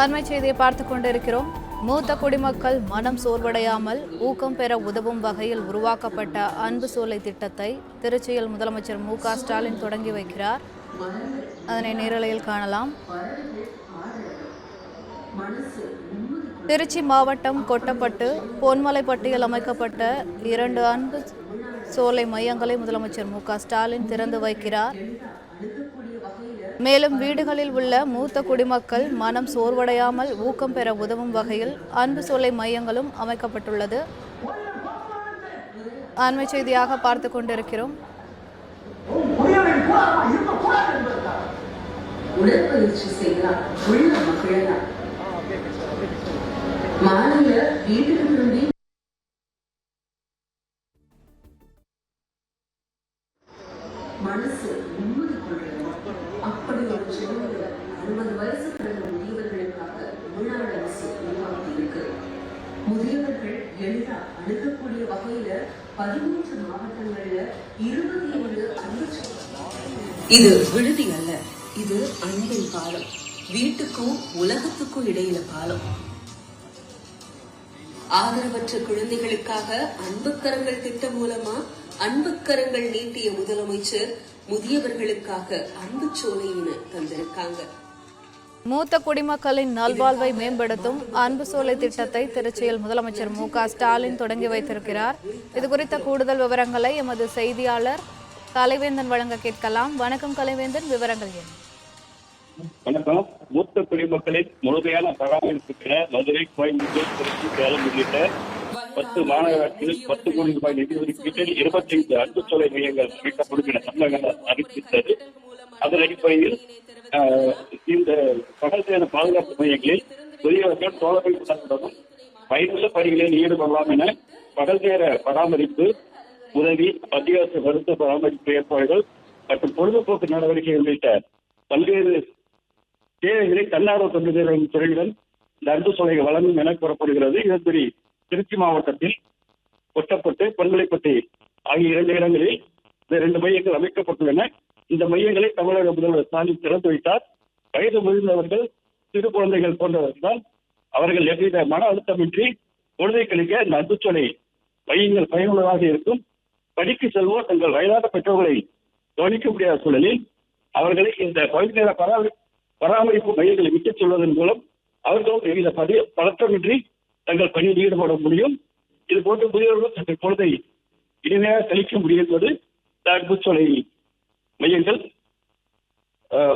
அண்மை செய்தியை பார்த்துக் கொண்டிருக்கிறோம். மூத்த குடிமக்கள் மனம் சோர்வடையாமல் ஊக்கம் பெற உதவும் வகையில் உருவாக்கப்பட்ட அன்பு சோலை திட்டத்தை திருச்சியில் முதலமைச்சர் மு.க.ஸ்டாலின் தொடங்கி வைக்கிறார். அதனை நேரலையில் காணலாம். திருச்சி மாவட்டம் கொட்டப்பட்டு பொன்மலைப்பட்டியில் அமைக்கப்பட்ட 2 அன்பு சோலை மையங்களை முதலமைச்சர் மு.க.ஸ்டாலின் திறந்து வைக்கிறார். மேலும் வீடுகளில் உள்ள மூத்த குடிமக்கள் மனம் சோர்வடையாமல் ஊக்கம் பெற உதவும் வகையில் அன்பு சோலை மையங்களும் அமைக்கப்பட்டுள்ளது. அண்மை செய்தியாக பார்த்து கொண்டிருக்கிறோம். உடற்பயிற்சி செய்யலாம், உள்ள மகிழலாம், மாலையில வீட்டுக்கு திரும்பி மனசு நிம்மதி கொள்றது. அப்படி ஒரு சூழ்நிலை 60 வயசு கடந்த முதியவர்களுக்காக தமிழ்நாடு அரசு உருவாக்கி இருக்கு. முதியவர்கள் எளிதா அணுகக்கூடிய வகையில 13 மாவட்டங்கள்ல 27 அன்பு. இது விடுதி அல்ல, இது அன்பின் பாலம். வீட்டுக்கும் உலகத்துக்கும் இடையில பாலம். ஆதரவற்ற குழந்தைகளுக்காக அன்புக்கரங்கள் திட்டம் மூலமா அன்புக்கரங்கள் நீட்டிய முதலமைச்சர் முதியவர்களுக்காக அன்பு சோலையின தந்திருக்காங்க. மூத்த குடிமக்களின் நல்வாழ்வை மேம்படுத்தும் அன்பு சோலை திட்டத்தை திருச்சியில் முதலமைச்சர் மு.க.ஸ்டாலின் தொடங்கி வைத்திருக்கிறார். இது குறித்த கூடுதல் விவரங்களை எமது செய்தியாளர் கலைவேந்தன் வழங்க கேட்கலாம். வணக்கம் கலைவேந்தன், விவரங்கள் என்ன? வணக்கம். மூத்த குடிமக்களின் முழுமையான பராமரிப்புக்கு மதுரை, கோயம்புத்தூர், திருச்சி, சேலம் உள்ளிட்ட 10 மாநகராட்சியில் 10 கோடி ரூபாய் நிதி ஒதுக்கீட்டில் 25 அன்பு சோலை மையங்கள் அமைக்கப்படும் என தமிழக அறிவித்தது. அதன் அடிப்படையில் இந்த பகல் நேர பாதுகாப்பு மையங்களில் பெரியவர்கள் தோழமை உடனும் பயனுள்ள பணிகளில் ஈடுபடலாம் என பகல் நேர பராமரிப்பு உதவி, அத்தியாவசிய மருத்துவ பராமரிப்பு ஏற்பாடுகள் மற்றும் பொழுதுபோக்கு நடவடிக்கைகள் உள்ளிட்ட பல்வேறு தேவைகளை தன்னார்வ தொண்டு நிறுவனம் துறையுடன் இந்த அன்பு சோலைகள் வழங்கும் என கூறப்படுகிறது. இதன்படி திருச்சி மாவட்டத்தில் கொட்டப்பட்டு பொன்மலைப்பட்டி ஆகிய 2 இடங்களில் இந்த 2 மையங்கள் அமைக்கப்பட்டுள்ளன. இந்த மையங்களை தமிழக முதல்வர் ஸ்டாலின் திறந்து வைத்தார். வயது முதிர்ந்தவர்கள், சிறு குழந்தைகள் போன்றவர்கள் அவர்கள் எவ்வித மன அழுத்தமின்றி பொழுதை கழிக்க இந்த அன்பு சோலை மையங்கள் பயனுள்ளதாக இருக்கும். படிக்கு செல்வோர் தங்கள் வயதான பெற்றோர்களை கவனிக்க முடியாத சூழலில் அவர்களை இந்த பகுதி நேர பராமரிப்பு மையங்களை விட்டுச் செல்வதன் மூலம் அவர்களும் எவ்வித பதற்றமின்றி தங்கள் பணியில் ஈடுபட முடியும். இது போன்ற முதியவர்கள் தங்கள் பொழுதை இனிமையாக கழிக்க முடியும் என்பது அன்பு சோலை மையங்கள்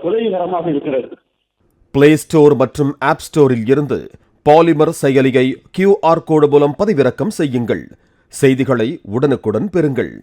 உதவிகரமாக இருக்கிறது. பிளே ஸ்டோர் மற்றும் ஆப் ஸ்டோரில் இருந்து பாலிமர் செயலியை QR கோடு மூலம் பதிவிறக்கம் செய்யுங்கள். செய்திகளை உடனுக்குடன் பெறுங்கள்.